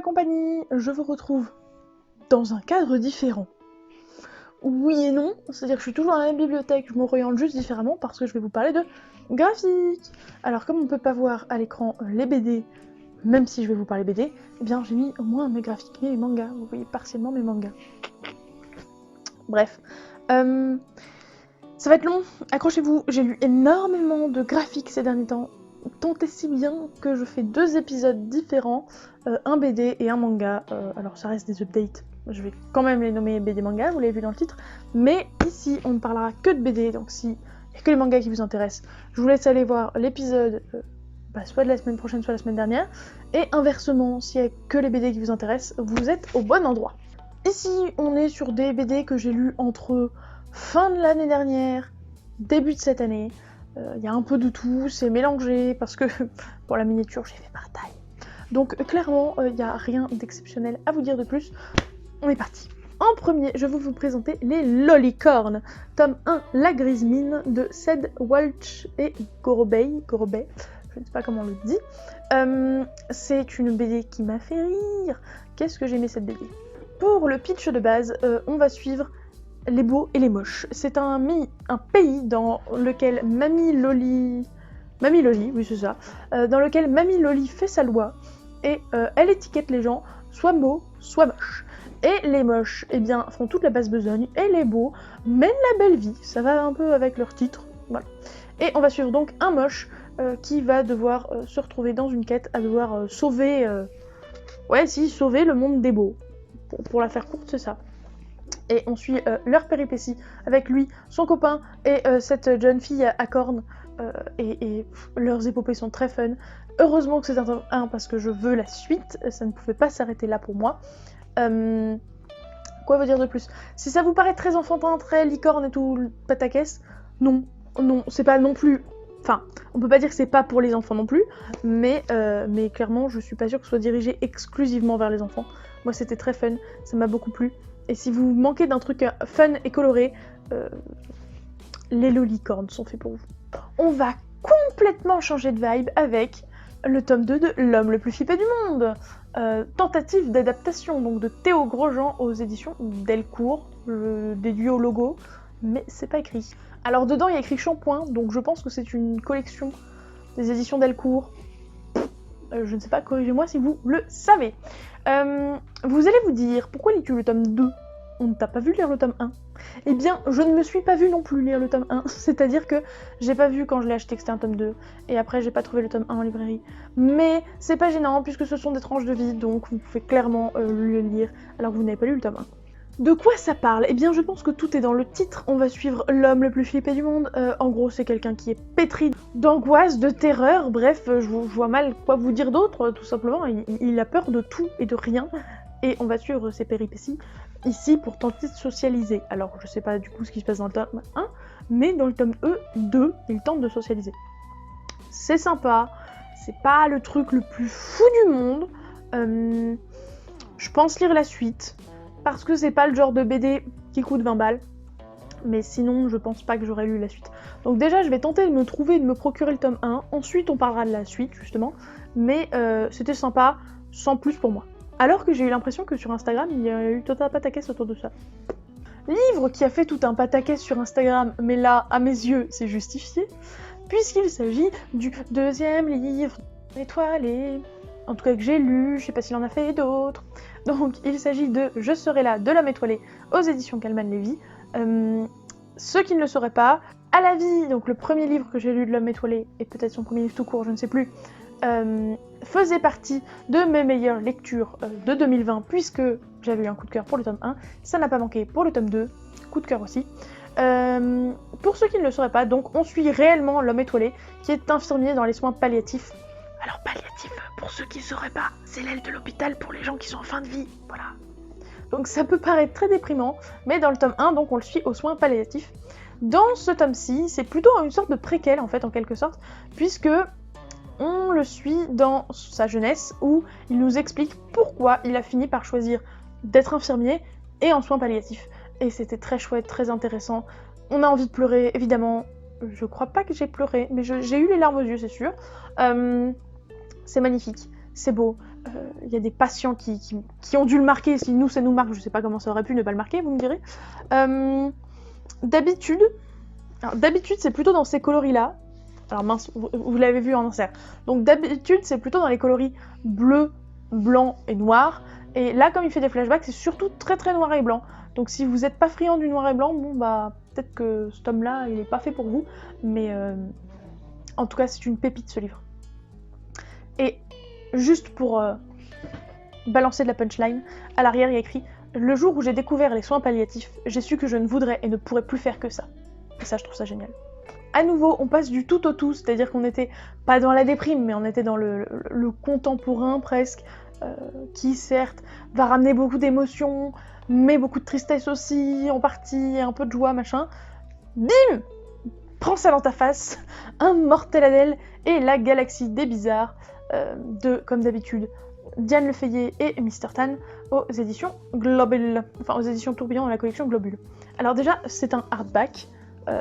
la compagnie, je vous retrouve dans un cadre différent. Oui et non, c'est-à-dire que je suis toujours dans la même bibliothèque, je m'oriente juste différemment parce que je vais vous parler de graphique. Alors comme on ne peut pas voir à l'écran les BD, même si je vais vous parler BD, eh bien j'ai mis au moins mes graphiques, mes mangas, vous voyez partiellement mes mangas. Bref, ça va être long, accrochez-vous, j'ai lu énormément de graphiques ces derniers temps, tant et si bien que je fais 2 épisodes différents, un BD et un manga, alors ça reste des updates, je vais quand même les nommer BD manga, vous l'avez vu dans le titre, mais ici on ne parlera que de BD, donc si il n'y a que les mangas qui vous intéressent, je vous laisse aller voir l'épisode soit de la semaine prochaine, soit la semaine dernière, et inversement, s'il n'y a que les BD qui vous intéressent, vous êtes au bon endroit. Ici, on est sur des BD que j'ai lus entre fin de l'année dernière, début de cette année. Il y a un peu de tout, c'est mélangé, parce que pour la miniature, j'ai fait par taille. Donc clairement, il n'y a rien d'exceptionnel à vous dire de plus. On est parti. En premier, je vais vous présenter les Lollicorns, tome 1, La Grise Mine, de Ced Walch et Gorobei, je ne sais pas comment on le dit. C'est une BD qui m'a fait rire. Qu'est-ce que j'aimais cette BD. Pour le pitch de base, on va suivre les beaux et les moches. C'est un pays dans lequel Mamie Loli, oui c'est ça, dans lequel Mamie Loli fait sa loi et elle étiquette les gens soit beaux, soit moches. Et les moches, eh bien, font toute la basse besogne et les beaux mènent la belle vie. Ça va un peu avec leur titre, voilà. Et on va suivre donc un moche qui va devoir se retrouver dans une quête à devoir sauver le monde des beaux. Pour la faire courte, c'est ça. Et on suit leur péripéties avec lui, son copain et cette jeune fille à cornes. Et leurs épopées sont très fun. Heureusement que c'est un tome 1 parce que je veux la suite. Ça ne pouvait pas s'arrêter là pour moi. Quoi vous dire de plus? Si ça vous paraît très enfantin, très licorne et tout, pataquès, non, c'est pas non plus... Enfin, on peut pas dire que c'est pas pour les enfants non plus, mais clairement, je suis pas sûre que ce soit dirigé exclusivement vers les enfants. Moi, c'était très fun, ça m'a beaucoup plu. Et si vous manquez d'un truc fun et coloré, les Lollicorns sont faits pour vous. On va complètement changer de vibe avec le tome 2 de L'homme le plus flippé du monde. Tentative d'adaptation donc de Théo Grosjean aux éditions Delcourt. Je déduis au logo, mais c'est pas écrit. Alors dedans il y a écrit Shampoing, donc je pense que c'est une collection des éditions Delcourt. Je ne sais pas, corrigez-moi si vous le savez. Vous allez vous dire, pourquoi lis-tu le tome 2 ? On ne t'a pas vu lire le tome 1 ? Eh bien, je ne me suis pas vue non plus lire le tome 1, c'est-à-dire que j'ai pas vu quand je l'ai acheté que c'était un tome 2, et après j'ai pas trouvé le tome 1 en librairie. Mais c'est pas gênant, puisque ce sont des tranches de vie, donc vous pouvez clairement le lire, alors que vous n'avez pas lu le tome 1. De quoi ça parle ? Eh bien, je pense que tout est dans le titre. On va suivre l'homme le plus flippé du monde. En gros, c'est quelqu'un qui est pétri d'angoisse, de terreur. Bref, je vois mal quoi vous dire d'autre, tout simplement. Il a peur de tout et de rien. Et on va suivre ses péripéties ici pour tenter de socialiser. Alors, je sais pas du coup ce qui se passe dans le tome 1, mais dans le tome 2, il tente de socialiser. C'est sympa. C'est pas le truc le plus fou du monde. Je pense lire la suite. Parce que c'est pas le genre de BD qui coûte 20 balles. Mais sinon, je pense pas que j'aurais lu la suite. Donc déjà, je vais tenter de me procurer le tome 1. Ensuite, on parlera de la suite, justement. Mais c'était sympa, sans plus pour moi. Alors que j'ai eu l'impression que sur Instagram, il y a eu tout un pataquès autour de ça. Livre qui a fait tout un pataquès sur Instagram, mais là, à mes yeux, c'est justifié. Puisqu'il s'agit du 2e livre étoilé. En tout cas que j'ai lu, je sais pas s'il en a fait d'autres. Donc il s'agit de Je serai là de l'homme étoilé aux éditions Calman Lévy. Ceux qui ne le sauraient pas, À la vie, donc le premier livre que j'ai lu de l'homme étoilé, et peut-être son premier livre tout court, je ne sais plus, faisait partie de mes meilleures lectures de 2020 puisque j'avais eu un coup de cœur pour le tome 1. Ça n'a pas manqué pour le tome 2, coup de cœur aussi. Pour ceux qui ne le sauraient pas, donc on suit réellement l'homme étoilé qui est infirmier dans les soins palliatifs. Alors palliatif, pour ceux qui ne sauraient pas, c'est l'aile de l'hôpital pour les gens qui sont en fin de vie, voilà. Donc ça peut paraître très déprimant, mais dans le tome 1, donc on le suit aux soins palliatifs. Dans ce tome-ci, c'est plutôt une sorte de préquel en fait, en quelque sorte, puisque on le suit dans sa jeunesse où il nous explique pourquoi il a fini par choisir d'être infirmier et en soins palliatifs. Et c'était très chouette, très intéressant. On a envie de pleurer, évidemment. Je crois pas que j'ai pleuré, mais j'ai eu les larmes aux yeux, c'est sûr. C'est magnifique, c'est beau. Il y a des patients qui ont dû le marquer. Si nous, ça nous marque, je sais pas comment ça aurait pu ne pas le marquer, vous me direz. D'habitude, c'est plutôt dans ces coloris-là. Alors mince, vous l'avez vu en insert. Donc d'habitude, c'est plutôt dans les coloris bleu, blanc et noir. Et là, comme il fait des flashbacks, c'est surtout très très noir et blanc. Donc si vous n'êtes pas friand du noir et blanc, bon bah peut-être que ce tome-là, il est pas fait pour vous. Mais en tout cas, c'est une pépite ce livre. Et juste pour balancer de la punchline, à l'arrière il y a écrit « Le jour où j'ai découvert les soins palliatifs, j'ai su que je ne voudrais et ne pourrais plus faire que ça. » Et ça, je trouve ça génial. À nouveau, on passe du tout au tout, c'est-à-dire qu'on n'était pas dans la déprime, mais on était dans le contemporain presque, qui certes va ramener beaucoup d'émotions, mais beaucoup de tristesse aussi, en partie, un peu de joie, machin. Bim! Prends ça dans ta face, un Mortel Adèle et la galaxie des bizarres, de, comme d'habitude, Diane Lefayet et Mr. Tan aux éditions Globule, enfin aux éditions Tourbillon dans la collection Globule. Alors déjà, c'est un hardback,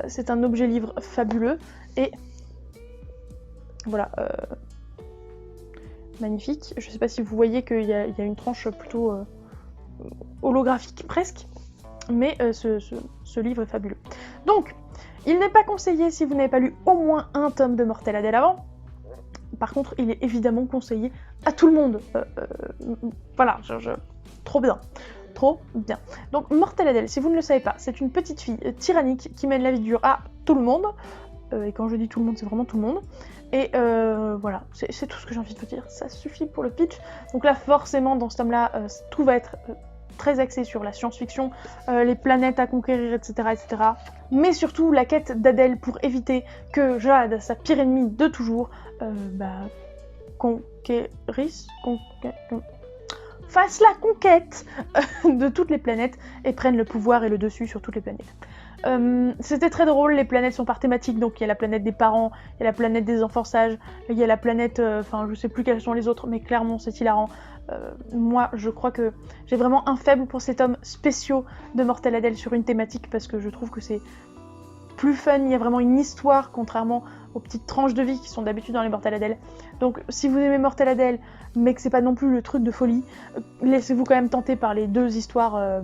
c'est un objet livre fabuleux et voilà, magnifique. Je sais pas si vous voyez qu'il y a une tranche plutôt holographique presque, mais ce livre est fabuleux. Donc, il n'est pas conseillé si vous n'avez pas lu au moins un tome de Mortel Adèle avant. Par contre, il est évidemment conseillé à tout le monde. Voilà, trop bien. Trop bien. Donc, Mortel Adèle, si vous ne le savez pas, c'est une petite fille tyrannique qui mène la vie dure à tout le monde. Et quand je dis tout le monde, c'est vraiment tout le monde. Et voilà, c'est tout ce que j'ai envie de vous dire. Ça suffit pour le pitch. Donc là, forcément, dans ce tome-là, tout va être très axé sur la science-fiction, les planètes à conquérir, etc., etc. Mais surtout, la quête d'Adèle pour éviter que Jade, sa pire ennemie de toujours, fasse la conquête de toutes les planètes et prenne le pouvoir et le dessus sur toutes les planètes. C'était très drôle, les planètes sont par thématique, donc il y a la planète des parents, il y a la planète des enfants sages, il y a la planète, enfin je sais plus quelles sont les autres, mais clairement c'est hilarant. Moi je crois que j'ai vraiment un faible pour ces tomes spéciaux de Mortel Adèle sur une thématique, parce que je trouve que c'est plus fun, il y a vraiment une histoire, contrairement aux petites tranches de vie qui sont d'habitude dans les Mortel Adèle. Donc si vous aimez Mortel Adèle, mais que c'est pas non plus le truc de folie, laissez-vous quand même tenter par les deux histoires,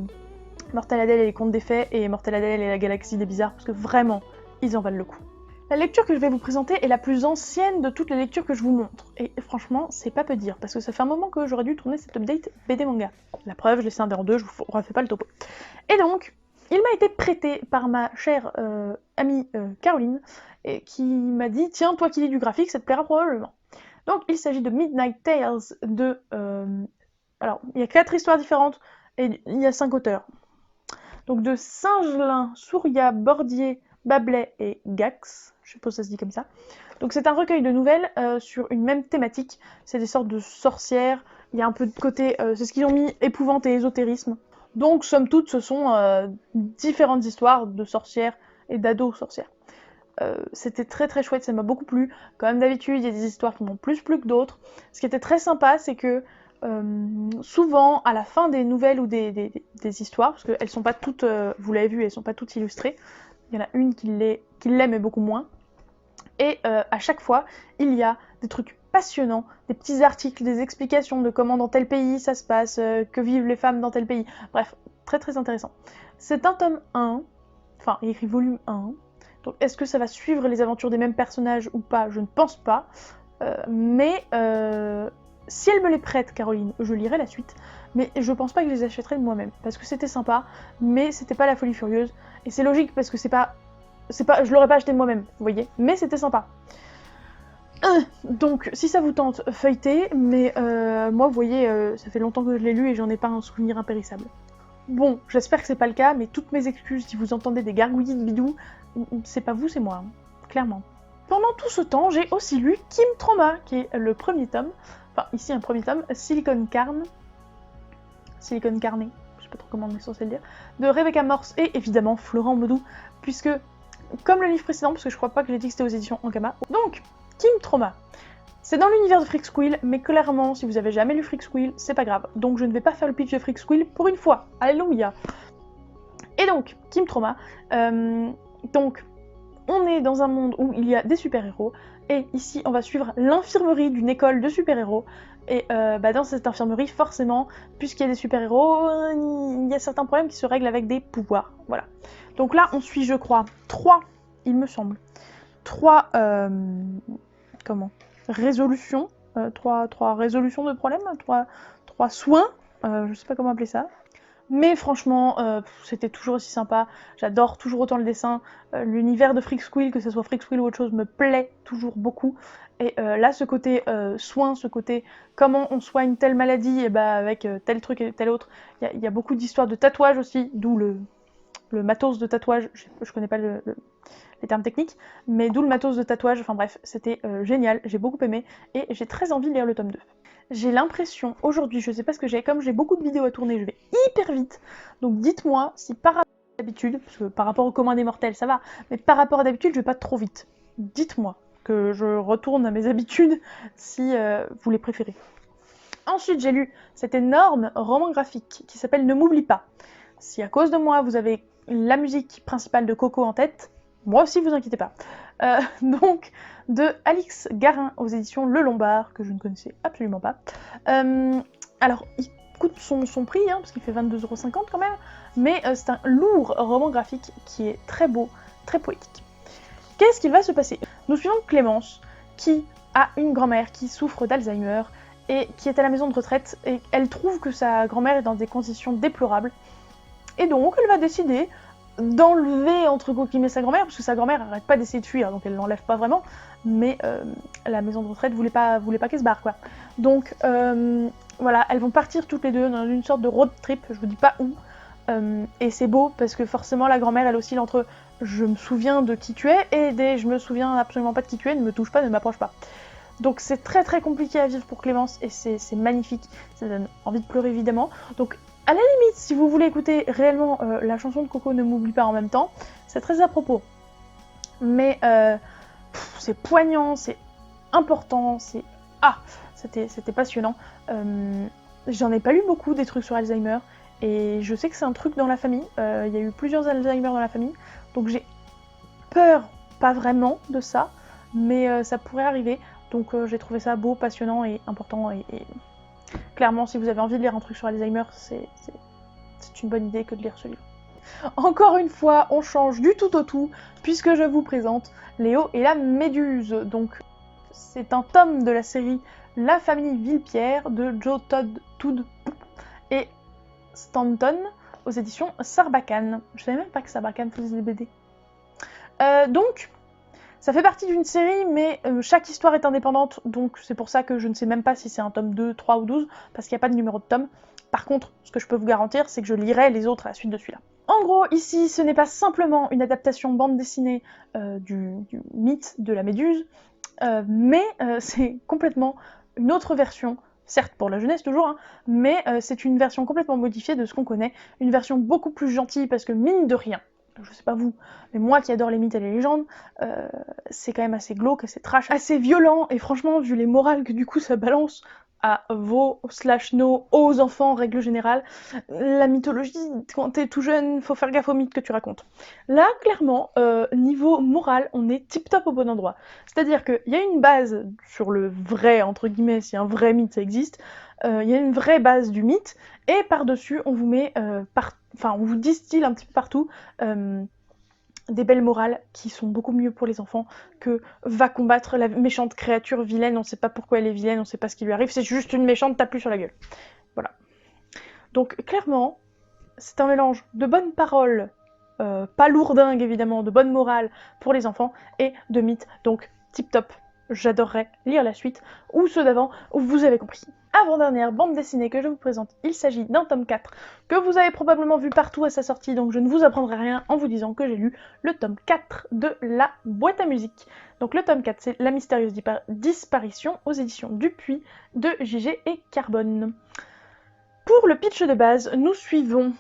Mortel Adèle et les Contes des Fées, et Mortel Adèle et la Galaxie des Bizarres, parce que vraiment, ils en valent le coup. La lecture que je vais vous présenter est la plus ancienne de toutes les lectures que je vous montre, et franchement, c'est pas peu dire, parce que ça fait un moment que j'aurais dû tourner cette update BD manga. La preuve, je l'ai scindé en deux, je vous refais pas le topo. Et donc, il m'a été prêté par ma chère amie Caroline, et qui m'a dit « Tiens, toi qui lis du graphique, ça te plaira probablement ». Donc, il s'agit de Midnight Tales de... alors, il y a 4 histoires différentes, et il y a 5 auteurs. Donc de Singelin, Souria, Bordier, Bablet et Gax, je suppose que ça se dit comme ça. Donc c'est un recueil de nouvelles sur une même thématique, c'est des sortes de sorcières, il y a un peu de côté, c'est ce qu'ils ont mis, épouvante et ésotérisme. Donc somme toute ce sont différentes histoires de sorcières et d'ados sorcières. C'était très très chouette, ça m'a beaucoup plu. Comme d'habitude, il y a des histoires qui m'ont plus plu que d'autres. Ce qui était très sympa, c'est que souvent, à la fin des nouvelles ou des histoires, parce qu'elles sont pas toutes, vous l'avez vu, elles sont pas toutes illustrées, il y en a une qui l'est mais beaucoup moins, et à chaque fois, il y a des trucs passionnants, des petits articles, des explications de comment dans tel pays ça se passe, que vivent les femmes dans tel pays, bref, très très intéressant. C'est un tome 1, enfin, il écrit volume 1, donc est-ce que ça va suivre les aventures des mêmes personnages ou pas? Je ne pense pas, mais... si elle me les prête, Caroline, je lirai la suite, mais je pense pas que je les achèterai de moi-même, parce que c'était sympa, mais c'était pas la folie furieuse, et c'est logique parce que c'est pas, je l'aurais pas acheté de moi-même, vous voyez, mais c'était sympa. Donc, si ça vous tente, feuilletez, mais moi, vous voyez, ça fait longtemps que je l'ai lu et j'en ai pas un souvenir impérissable. Bon, j'espère que c'est pas le cas, mais toutes mes excuses si vous entendez des gargouillis de bidou, c'est pas vous, c'est moi, hein, clairement. Pendant tout ce temps, j'ai aussi lu Kim Trauma, qui est le premier tome, enfin ici un premier tome, Silicon Carne, je sais pas trop comment on est censé le dire, de Rebecca Morse et évidemment Florent Modou, puisque, comme le livre précédent, parce que je crois pas que j'ai dit que c'était aux éditions Ankama, donc, Kim Trauma. C'est dans l'univers de Freak Squill, mais clairement, si vous avez jamais lu Freak Squill, c'est pas grave. Donc je ne vais pas faire le pitch de Freak Squill pour une fois. Alléluia. Et donc, Kim Trauma, donc, on est dans un monde où il y a des super-héros, et ici on va suivre l'infirmerie d'une école de super-héros, Et dans cette infirmerie, forcément, puisqu'il y a des super-héros, il y a certains problèmes qui se règlent avec des pouvoirs. Voilà. Donc là, on suit, je crois, 3, il me semble, 3 résolutions, 3 résolutions de problèmes, 3 soins, je sais pas comment appeler ça. Mais franchement, c'était toujours aussi sympa. J'adore toujours autant le dessin. L'univers de Freak Squill, que ce soit Freak Squill ou autre chose, me plaît toujours beaucoup. Et là, ce côté soin, ce côté comment on soigne telle maladie, et avec tel truc et tel autre. Il y a beaucoup d'histoires de tatouage aussi, d'où le matos de tatouage. Je connais pas les termes techniques, mais d'où le matos de tatouage. Enfin bref, c'était génial. J'ai beaucoup aimé et j'ai très envie de lire le tome 2. J'ai l'impression, aujourd'hui, je sais pas ce que j'ai, comme j'ai beaucoup de vidéos à tourner, je vais hyper vite. Donc dites-moi si par rapport à d'habitude, parce que par rapport au commun des mortels ça va, mais par rapport à d'habitude je vais pas trop vite. Dites-moi que je retourne à mes habitudes si vous les préférez. Ensuite j'ai lu cet énorme roman graphique qui s'appelle Ne m'oublie pas. Si à cause de moi vous avez la musique principale de Coco en tête, moi aussi vous inquiétez pas. Donc de Alix Garin aux éditions Le Lombard, que je ne connaissais absolument pas. Alors, il coûte son prix, parce qu'il fait 22,50€ quand même, mais c'est un lourd roman graphique qui est très beau, très poétique. Qu'est-ce qu'il va se passer? Nous suivons Clémence, qui a une grand-mère qui souffre d'Alzheimer, et qui est à la maison de retraite, et elle trouve que sa grand-mère est dans des conditions déplorables, et donc elle va décider d'enlever entre guillemets sa grand-mère, parce que sa grand-mère arrête pas d'essayer de fuir, donc elle l'enlève pas vraiment, mais la maison de retraite voulait pas qu'elle se barre, quoi. Donc voilà, elles vont partir toutes les deux dans une sorte de road trip, je vous dis pas où, et c'est beau parce que forcément la grand-mère elle oscille entre je me souviens de qui tu es et je me souviens absolument pas de qui tu es, ne me touche pas, ne m'approche pas. Donc c'est très très compliqué à vivre pour Clémence et c'est magnifique, ça donne envie de pleurer évidemment. Donc à la limite, si vous voulez écouter réellement la chanson de Coco Ne m'oublie pas en même temps, c'est très à propos. Mais c'est poignant, c'est important, c'était passionnant. J'en ai pas lu beaucoup des trucs sur Alzheimer, et je sais que c'est un truc dans la famille, il y a eu plusieurs Alzheimer dans la famille, donc j'ai peur, pas vraiment de ça, mais ça pourrait arriver, donc j'ai trouvé ça beau, passionnant et important, et clairement si vous avez envie de lire un truc sur Alzheimer, c'est une bonne idée que de lire ce livre. Encore une fois, on change du tout au tout, puisque je vous présente Léo et la Méduse. Donc, c'est un tome de la série La famille Villepierre de Joe Todd et Stanton aux éditions Sarbacane. Je savais même pas que Sarbacane faisait des BD. Donc, ça fait partie d'une série, mais chaque histoire est indépendante, donc c'est pour ça que je ne sais même pas si c'est un tome 2, 3 ou 12, parce qu'il n'y a pas de numéro de tome. Par contre, ce que je peux vous garantir, c'est que je lirai les autres à la suite de celui-là. En gros, ici, ce n'est pas simplement une adaptation bande dessinée du mythe de la Méduse, mais c'est complètement une autre version, certes pour la jeunesse toujours, mais c'est une version complètement modifiée de ce qu'on connaît, une version beaucoup plus gentille, parce que mine de rien, je sais pas vous, mais moi qui adore les mythes et les légendes, c'est quand même assez glauque, assez trash, assez violent, et franchement, vu les morales que du coup ça balance à vos /nos aux enfants en règle générale, la mythologie, quand t'es tout jeune, faut faire gaffe aux mythes que tu racontes. Là, clairement, niveau moral, on est tip top au bon endroit. C'est-à-dire qu'il y a une base sur le vrai, entre guillemets, si un vrai mythe ça existe, il y a une vraie base du mythe, et par-dessus, on vous met, on vous distille un petit peu partout des belles morales qui sont beaucoup mieux pour les enfants que va combattre la méchante créature vilaine, on sait pas pourquoi elle est vilaine, on sait pas ce qui lui arrive, c'est juste une méchante, tape-lui sur la gueule. Voilà. Donc clairement, c'est un mélange de bonnes paroles, pas lourdingues évidemment, de bonne morale pour les enfants, et de mythes, donc tip top. J'adorerais lire la suite, ou ceux d'avant, vous avez compris. Avant-dernière bande dessinée que je vous présente, il s'agit d'un tome 4 que vous avez probablement vu partout à sa sortie, donc je ne vous apprendrai rien en vous disant que j'ai lu le tome 4 de La Boîte à musique. Donc le tome 4, c'est La mystérieuse disparition aux éditions Dupuis de JG et Carbone. Pour le pitch de base, nous suivons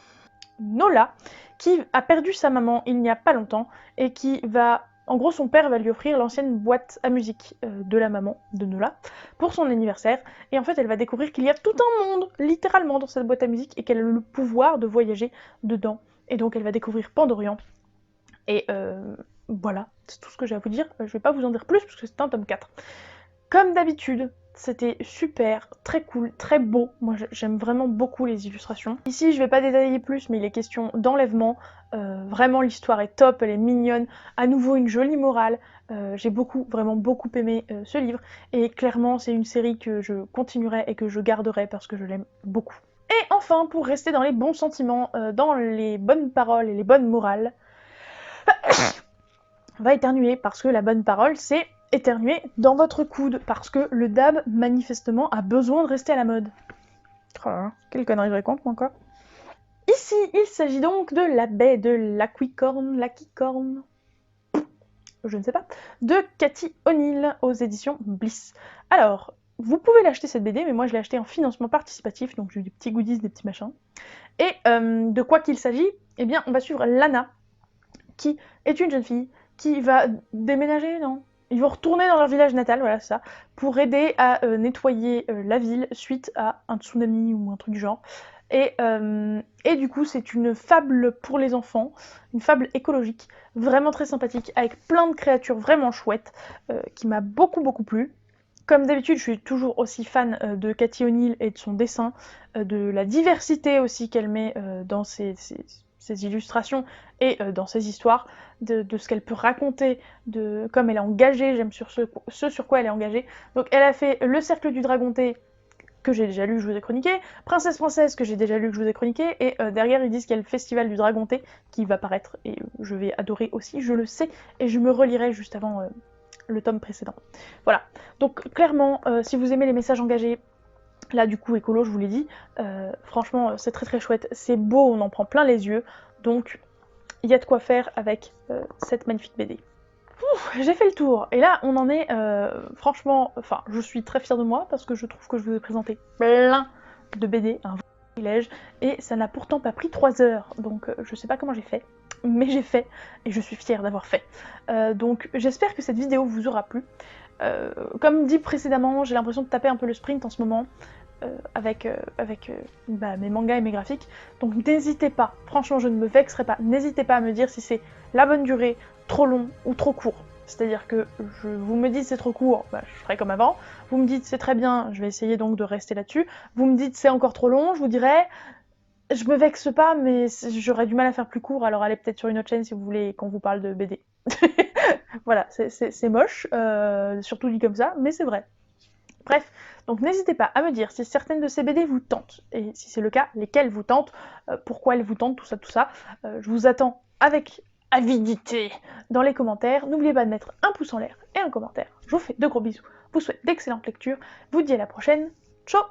Nola, qui a perdu sa maman il n'y a pas longtemps, et qui va... En gros, son père va lui offrir l'ancienne boîte à musique de la maman de Nola pour son anniversaire. Et en fait, elle va découvrir qu'il y a tout un monde, littéralement, dans cette boîte à musique et qu'elle a le pouvoir de voyager dedans. Et donc, elle va découvrir Pandorian. Et voilà, c'est tout ce que j'ai à vous dire. Je vais pas vous en dire plus parce que c'est un tome 4. Comme d'habitude, C'était super, très cool, très beau. Moi j'aime vraiment beaucoup les illustrations. Ici je vais pas détailler plus, mais il est question d'enlèvement. Vraiment l'histoire est top, elle est mignonne. À nouveau une jolie morale. J'ai vraiment beaucoup aimé ce livre. Et clairement c'est une série que je continuerai et que je garderai parce que je l'aime beaucoup. Et enfin, pour rester dans les bons sentiments, dans les bonnes paroles et les bonnes morales, on va éternuer parce que la bonne parole c'est éternuer dans votre coude parce que le dab manifestement a besoin de rester à la mode. Oh là là, quelle connerie je raconte moi quoi. Ici, il s'agit donc de la baie de l'Aquicorn, je ne sais pas, de Cathy O'Neil aux éditions Bliss. Alors, vous pouvez l'acheter cette BD, mais moi je l'ai acheté en financement participatif, donc j'ai eu des petits goodies, des petits machins. Et de quoi qu'il s'agit, eh bien on va suivre Lana, qui est une jeune fille qui va déménager, non, ils vont retourner dans leur village natal, voilà ça, pour aider à nettoyer la ville suite à un tsunami ou un truc du genre. Et du coup, c'est une fable pour les enfants, une fable écologique, vraiment très sympathique, avec plein de créatures vraiment chouettes, qui m'a beaucoup plu. Comme d'habitude, je suis toujours aussi fan de Cathy O'Neil et de son dessin, de la diversité aussi qu'elle met dans ses illustrations et dans ses histoires, de ce qu'elle peut raconter, de comme elle est engagée, j'aime sur ce sur quoi elle est engagée. Donc elle a fait Le Cercle du Dragonté, que j'ai déjà lu, que je vous ai chroniqué, Princesse Française, que j'ai déjà lu, que je vous ai chroniqué, et derrière ils disent qu'il y a le Festival du Dragonté qui va paraître, et je vais adorer aussi, je le sais, et je me relirai juste avant le tome précédent. Voilà, donc clairement, si vous aimez les messages engagés, là du coup écolo je vous l'ai dit, franchement c'est très chouette, c'est beau, on en prend plein les yeux, donc il y a de quoi faire avec cette magnifique BD. J'ai fait le tour, et là on en est franchement, enfin je suis très fière de moi parce que je trouve que je vous ai présenté plein de BD, un vrai privilège, et ça n'a pourtant pas pris 3 heures, donc je sais pas comment j'ai fait, mais j'ai fait, et je suis fière d'avoir fait. Donc j'espère que cette vidéo vous aura plu. Comme dit précédemment, j'ai l'impression de taper un peu le sprint en ce moment, avec mes mangas et mes graphiques, donc n'hésitez pas, franchement je ne me vexerai pas, n'hésitez pas à me dire si c'est la bonne durée, trop long ou trop court. C'est-à-dire que vous me dites c'est trop court, bah, je ferai comme avant, vous me dites c'est très bien, je vais essayer donc de rester là-dessus, vous me dites c'est encore trop long, je vous dirai je me vexe pas mais j'aurais du mal à faire plus court, alors allez peut-être sur une autre chaîne si vous voulez qu'on vous parle de BD. Voilà, c'est moche, surtout dit comme ça, mais c'est vrai. Bref, donc n'hésitez pas à me dire si certaines de ces BD vous tentent, et si c'est le cas, lesquelles vous tentent, pourquoi elles vous tentent, tout ça. Je vous attends avec avidité dans les commentaires. N'oubliez pas de mettre un pouce en l'air et un commentaire. Je vous fais de gros bisous, vous souhaite d'excellentes lectures, vous dis à la prochaine, ciao.